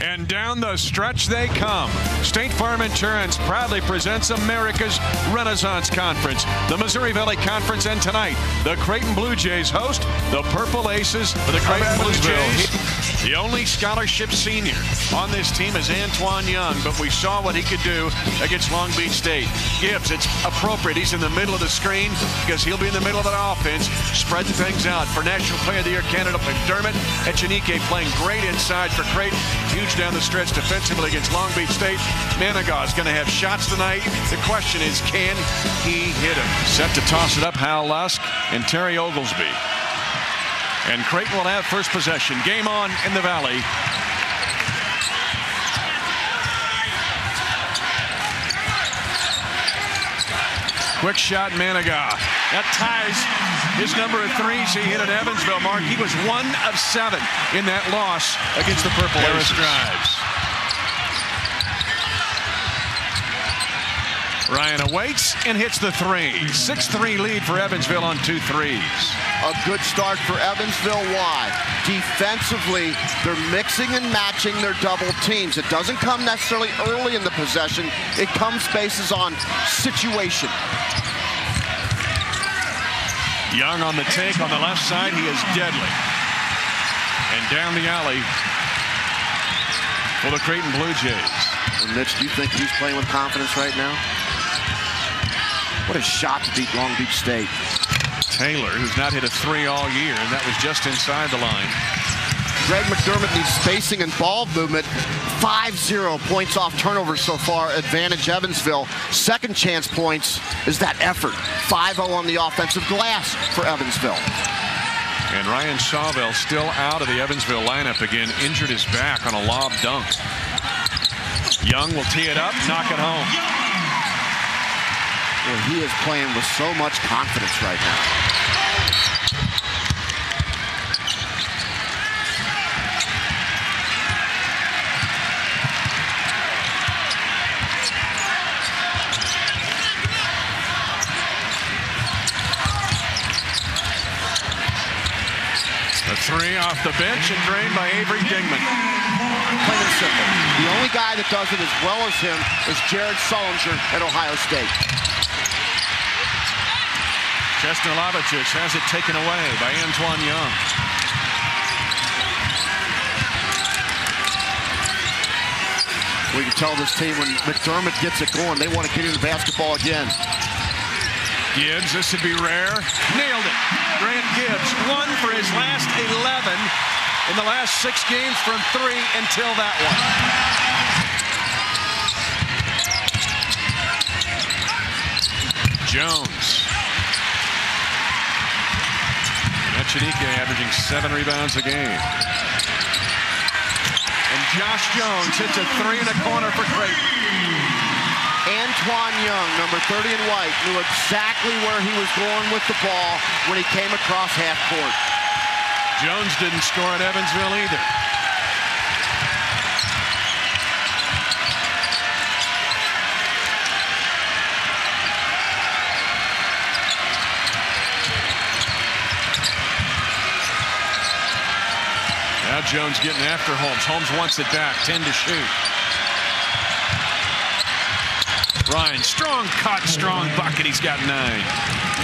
And down the stretch they come. State Farm Insurance proudly presents America's Renaissance Conference, the Missouri Valley Conference, and tonight, the Creighton Blue Jays host the Purple Aces for the Creighton Blue Jays. The only scholarship senior on this team is Antoine Young, but we saw what he could do against Long Beach State. Gibbs, it's appropriate. He's in the middle of the screen because he'll be in the middle of that offense, spreading things out for National Player of the Year candidate McDermott. Echenike playing great inside for Creighton. Huge down the stretch defensively against Long Beach State. Manigault is going to have shots tonight. The question is, can he hit him? Set to toss it up, Hal Lusk and Terry Oglesby. And Creighton will have first possession. Game on in the Valley. Quick shot, Manigault. That ties his number of threes he hit at Evansville. Mark, he was 1 of 7 in that loss against the Purple Aces. Drives. Ryan awaits and hits the three. 6-3 lead for Evansville on 2 threes. A good start for Evansville. Why? Defensively, they're mixing and matching their double teams. It doesn't come necessarily early in the possession. It comes bases on situation. Young on the take on the left side. He is deadly. And down the alley for the Creighton Blue Jays. And Mitch, do you think he's playing with confidence right now? What a shot to beat Long Beach State. Taylor, who's not hit a 3 all year, and that was just inside the line. Greg McDermott needs spacing and ball movement. 5-0 points off turnovers so far. Advantage Evansville. Second chance points is that effort. 5-0 on the offensive glass for Evansville. And Ryan Chauvel still out of the Evansville lineup again. Injured his back on a lob dunk. Young will tee it up, knock it home. Well, he is playing with so much confidence right now. The three off the bench and drained by Avery Dingman. Plain and simple. The only guy that does it as well as him is Jared Sullinger at Ohio State. Chester Lavicic has it taken away by Antoine Young. We can tell this team when McDermott gets it going, they want to get into basketball again. Gibbs, this would be rare. Nailed it. Grant Gibbs, 1 for his last 11 in the last 6 games from 3 until that one. Jones. Echenike averaging 7 rebounds a game. And Josh Jones hits a 3 in the corner for Creighton. Antoine Young, number 30 in white, knew exactly where he was going with the ball when he came across half court. Jones didn't score at Evansville either. Now Jones getting after Holmes. Holmes wants it back, 10 to shoot. Ryan, strong cut, strong bucket. He's got 9.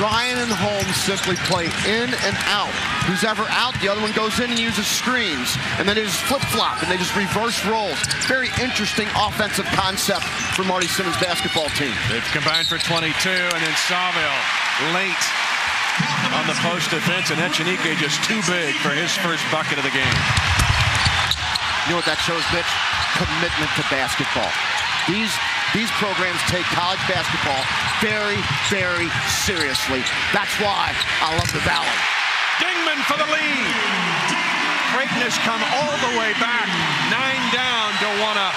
Ryan and Holmes simply play in and out. Who's ever out, the other one goes in and uses screens. And then they just flip-flop, and they just reverse roles. Very interesting offensive concept for Marty Simmons' basketball team. They've combined for 22, and then Chauvel late on the post defense, and Echenike just too big for his first bucket of the game. You know what that shows, Mitch? Commitment to basketball. These programs take college basketball very, very seriously. That's why I love the Valley. Dingman for the lead. Creighton has come all the way back. 9 down to 1 up.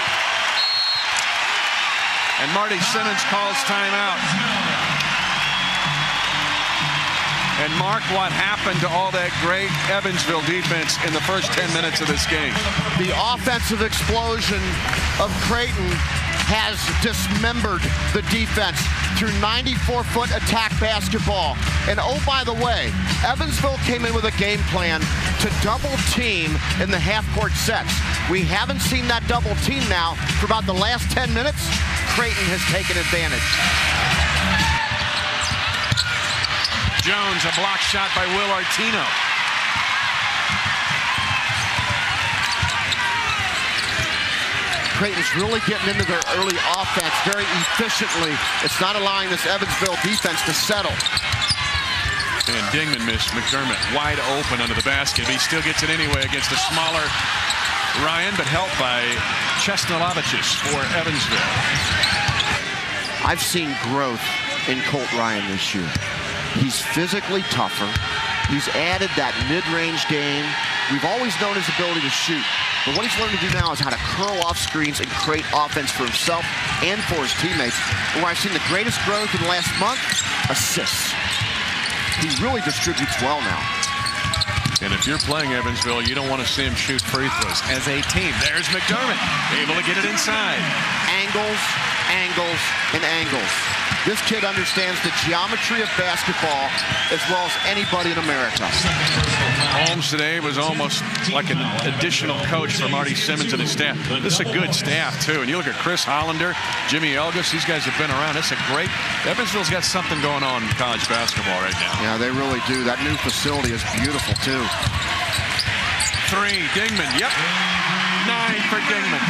And Marty Simmons calls timeout. And mark what happened to all that great Evansville defense in the first 10 minutes of this game. The offensive explosion of Creighton has dismembered the defense through 94-foot attack basketball. And oh, by the way, Evansville came in with a game plan to double team in the half-court sets. We haven't seen that double team now for about the last 10 minutes. Creighton has taken advantage. Jones, a block shot by Will Artino. Creighton's really getting into their early offense very efficiently. It's not allowing this Evansville defense to settle. And Dingman missed McDermott wide open under the basket. He still gets it anyway against a smaller Ryan, but helped by Chesnalavichus for Evansville. I've seen growth in Colt Ryan this year. He's physically tougher. He's added that mid-range game. We've always known his ability to shoot. But what he's learned to do now is how to curl off screens and create offense for himself and for his teammates. And where I've seen the greatest growth in the last month, assists. He really distributes well now. And if you're playing Evansville, you don't want to see him shoot free throws as a team. There's McDermott, able to get it inside. Angles, angles, and angles. This kid understands the geometry of basketball as well as anybody in America. Holmes today was almost like an additional coach for Marty Simmons and his staff. This is a good staff, too. And you look at Chris Hollander, Jimmy Elgus, these guys have been around. It's a great... Evansville's got something going on in college basketball right now. Yeah, they really do. That new facility is beautiful, too. 3, Dingman, yep. 9 for Dingman.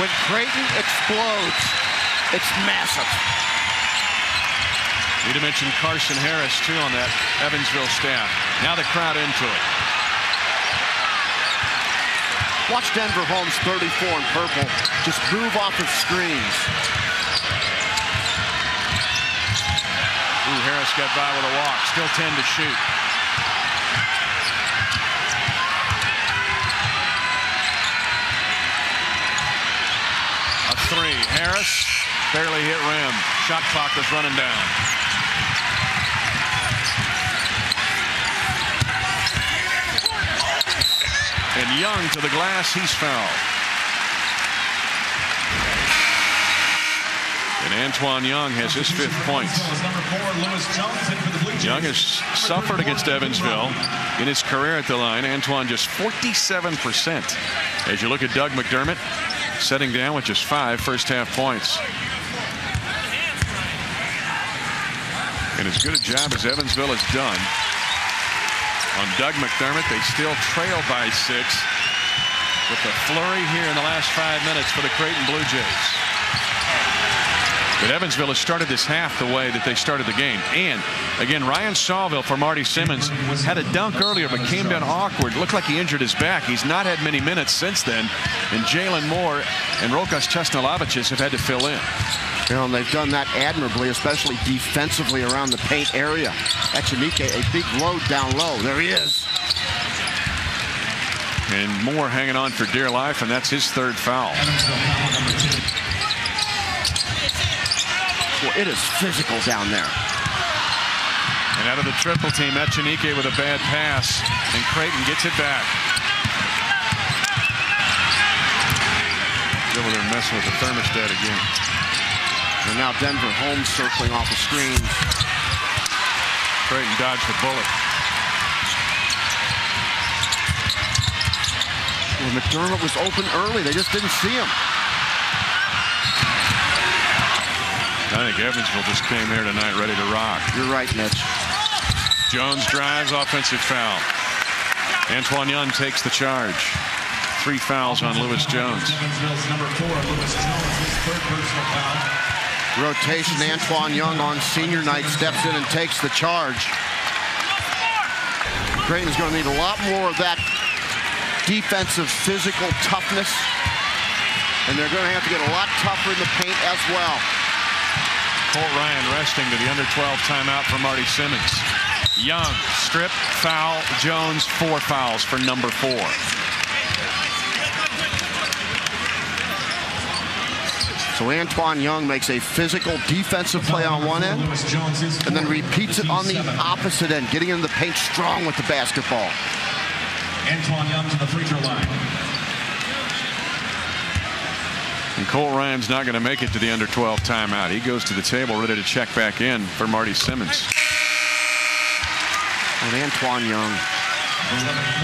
When Creighton explodes, it's massive. Need to mention Carson Harris, too, on that Evansville staff. Now the crowd into it. Watch Denver Holmes, 34 in purple, just move off of screens. Ooh, Harris got by with a walk. Still 10 to shoot. A 3. Harris barely hit rim. Shot clock was running down. And Young to the glass. He's fouled. And Antoine Young has his 5th point. Young has suffered against Evansville in his career at the line. Antoine just 47%. As you look at Doug McDermott, setting down with just 5 first-half points. And as good a job as Evansville has done on Doug McDermott, they still trail by 6 with the flurry here in the last 5 minutes for the Creighton Blue Jays. But Evansville has started this half the way that they started the game. And again, Ryan Sawville for Marty Simmons had a dunk earlier but came down awkward. Looked like he injured his back. He's not had many minutes since then. And Jalen Moore and Rokas Chesnalavichus have had to fill in. You know, and they've done that admirably, especially defensively around the paint area. Echenike, a big load down low. There he is. And Moore hanging on for dear life, and that's his 3rd foul. Well, it is physical down there. And out of the triple team, Echenike with a bad pass, and Creighton gets it back. Over there messing with the thermostat again. And now Denver Holmes circling off the screen. Creighton dodged the bullet. Well, McDermott was open early. They just didn't see him. I think Evansville just came here tonight ready to rock. You're right, Mitch. Jones drives, offensive foul. Antoine Young takes the charge. 3 fouls on Lewis Jones. Rotation, Antoine Young on senior night steps in and takes the charge. Creighton's going to need a lot more of that defensive physical toughness. And they're going to have to get a lot tougher in the paint as well. Colt Ryan resting to the under-12 timeout for Marty Simmons. Young, strip, foul, Jones, 4 fouls for number 4. So Antoine Young makes a physical defensive play on one end and then repeats it on the opposite end, getting into the paint strong with the basketball. Antoine Young to the free throw line. And Colt Ryan's not going to make it to the under 12 timeout. He goes to the table ready to check back in for Marty Simmons. And Antoine Young.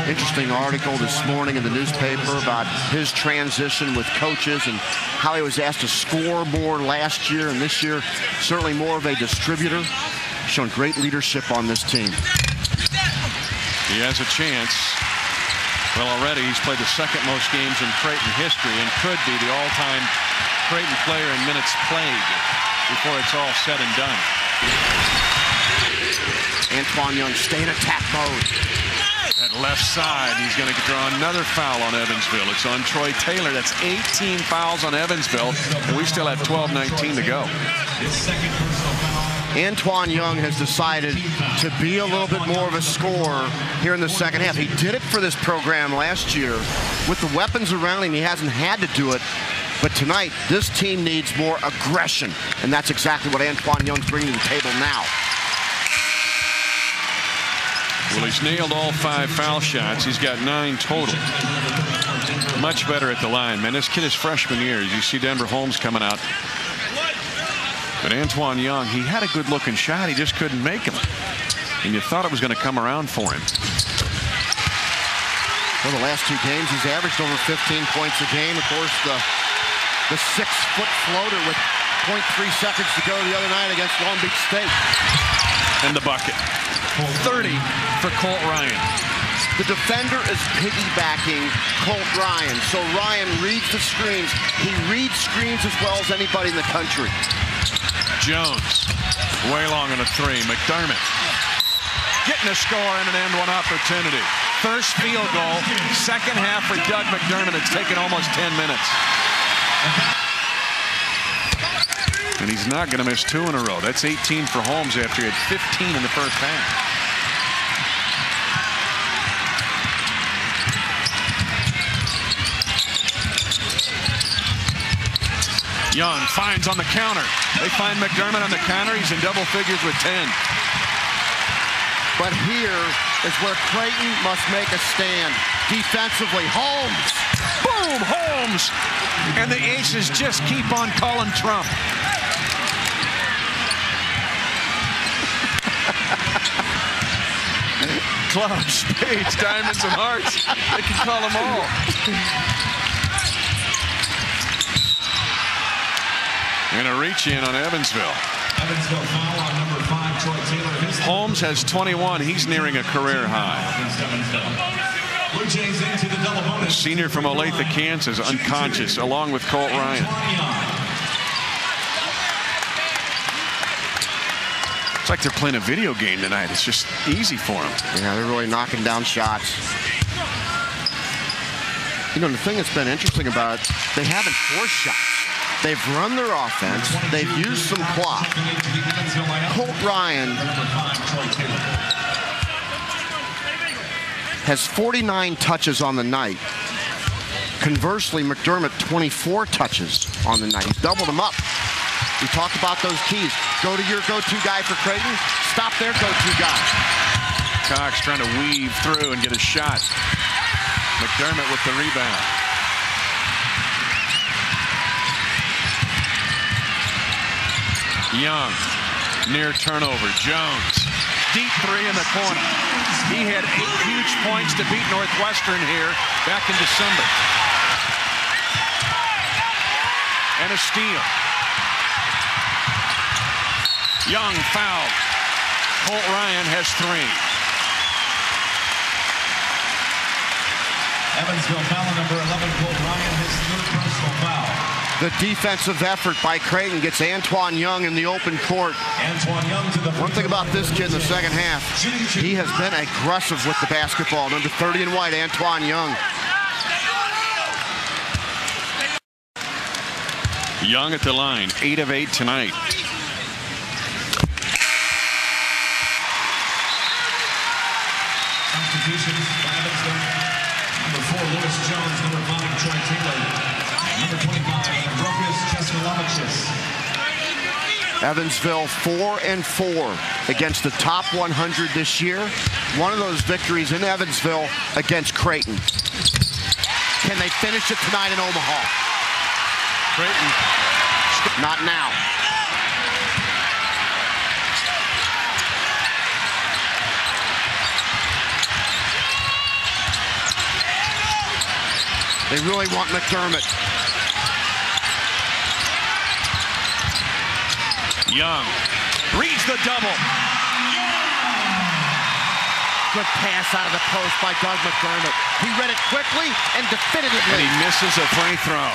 Interesting article this morning in the newspaper about his transition with coaches and how he was asked to score more last year, and this year certainly more of a distributor. He's shown great leadership on this team. He has a chance. Well, already he's played the second most games in Creighton history and could be the all-time Creighton player in minutes played before it's all said and done. Antoine Young stay in attack mode. At left side, he's going to draw another foul on Evansville. It's on Troy Taylor. That's 18 fouls on Evansville, and we still have 12:19 to go. Antoine Young has decided to be a little bit more of a scorer here in the second half. He did it for this program last year. With the weapons around him, he hasn't had to do it. But tonight, this team needs more aggression, and that's exactly what Antoine Young's bringing to the table now. Well, he's nailed all 5 foul shots. He's got 9 total. Much better at the line, man. This kid is freshman year. You see Denver Holmes coming out. But Antoine Young, he had a good-looking shot. He just couldn't make him. And you thought it was going to come around for him. Well, the last 2 games, he's averaged over 15 points a game. Of course, the 6-foot floater with 0.3 seconds to go the other night against Long Beach State. And the bucket. 30 for Colt Ryan. The defender is piggybacking Colt Ryan. So Ryan reads the screens. He reads screens as well as anybody in the country. Jones, way long on a 3. McDermott getting a score and an end one opportunity. First field goal, second half for Doug McDermott. It's taken almost 10 minutes. And he's not going to miss 2 in a row. That's 18 for Holmes after he had 15 in the first half. Young finds on the counter. They find McDermott on the counter. He's in double figures with 10. But here is where Creighton must make a stand. Defensively, Holmes. Boom, Holmes. And the Aces just keep on calling Trump. Clubs, spades, diamonds, and hearts. They can call them all. And a reach in on Evansville. Evansville foul on number 5, Troy Taylor. Holmes has 21. He's nearing a career high. Blue Jays into the double bonus. Senior from Olathe, Kansas, unconscious, along with Colt Ryan. It's like they're playing a video game tonight. It's just easy for them. Yeah, they're really knocking down shots. You know, the thing that's been interesting about it, they haven't forced shots. They've run their offense. They've used some clock. Colt Ryan has 49 touches on the night. Conversely, McDermott, 24 touches on the night. He's doubled them up. We talked about those keys. Go to your go-to guy for Creighton. Stop their go-to guy. Cox trying to weave through and get a shot. McDermott with the rebound. Young, near turnover. Jones, deep 3 in the corner. He had 8 huge points to beat Northwestern here back in December. And a steal. Young fouled. Colt Ryan has 3. Evansville foul number 11, Colt Ryan, his 3rd personal foul. The defensive effort by Creighton gets Antoine Young in the open court. Antoine Young to the One thing about this kid in the second half, he has been aggressive with the basketball. Number 30 in white, Antoine Young. Young at the line, 8 of 8 tonight. Substitutions by Evansville. Number 4, Lewis Jones. Number 5, Troy Taylor. Number 25, Rokas Chesmalovichis. Evansville 4-4 against the top 100 this year. One of those victories in Evansville against Creighton. Can they finish it tonight in Omaha? Creighton. Not now. They really want McDermott. Young reads the double. Good pass out of the post by Doug McDermott. He read it quickly and definitively. And he misses a free throw.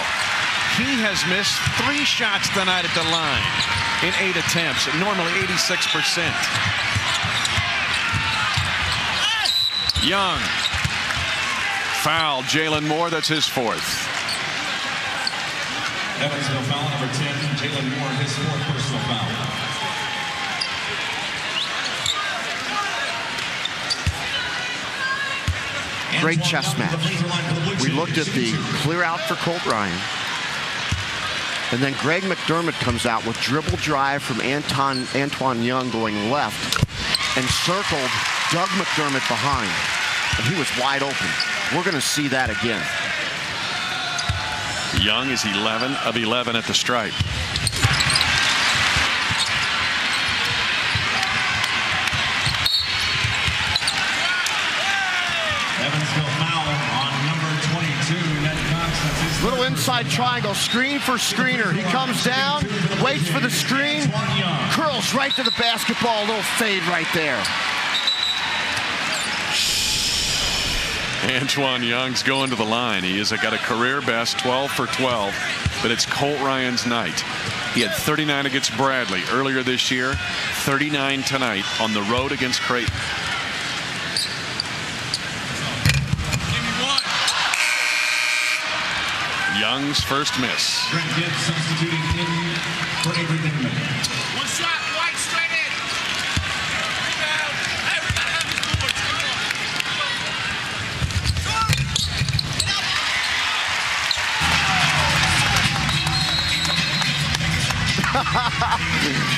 He has missed 3 shots tonight at the line in 8 attempts, normally 86%. Young. Foul, Jalen Moore, that's his 4th. Evansville foul number 10, Jalen Moore, his 4th personal foul. Great chess match. We looked at the clear out for Colt Ryan. And then Greg McDermott comes out with dribble drive from Antoine Young going left and circled Doug McDermott behind. And he was wide open. We're going to see that again. Young is 11 of 11 at the stripe. Evansville foul on number 22, Ned Cox. Little inside triangle, screen for screener. He comes down, waits for the screen, curls right to the basketball. A little fade right there. Antoine Young's going to the line. He has got a career best 12 for 12, but it's Colt Ryan's night. He had 39 against Bradley earlier this year, 39 tonight on the road against Creighton. Young's first miss. Brent Gibbs substituting in for Avery Dickman. One shot, White straight in. Rebound. Hey, we gotta have this board.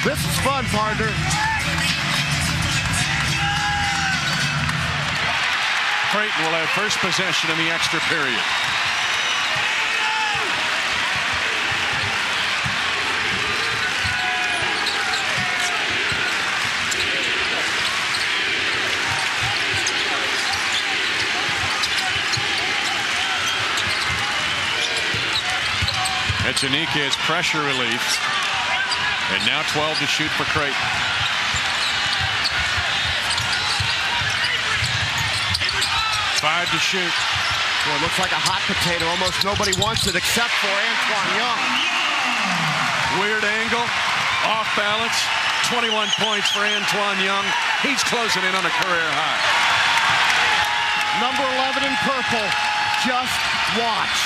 This is fun, partner. Creighton will have first possession in the extra period. Echenique is pressure relief. And now 12 to shoot for Creighton. Five to shoot. Well, it looks like a hot potato. Almost nobody wants it except for Antoine Young. Weird angle. Off balance. 21 points for Antoine Young. He's closing in on a career high. Number 11 in purple. Just watch.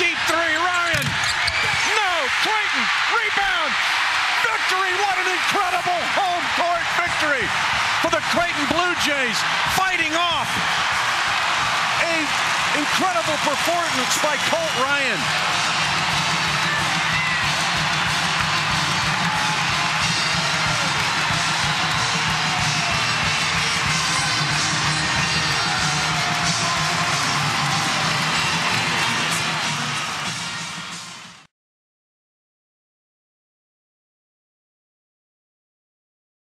Deep three, Ryan. No, Creighton. Rebound. Victory. What an incredible home court victory for the Creighton Blue Jays, fighting off a incredible performance by Colt Ryan.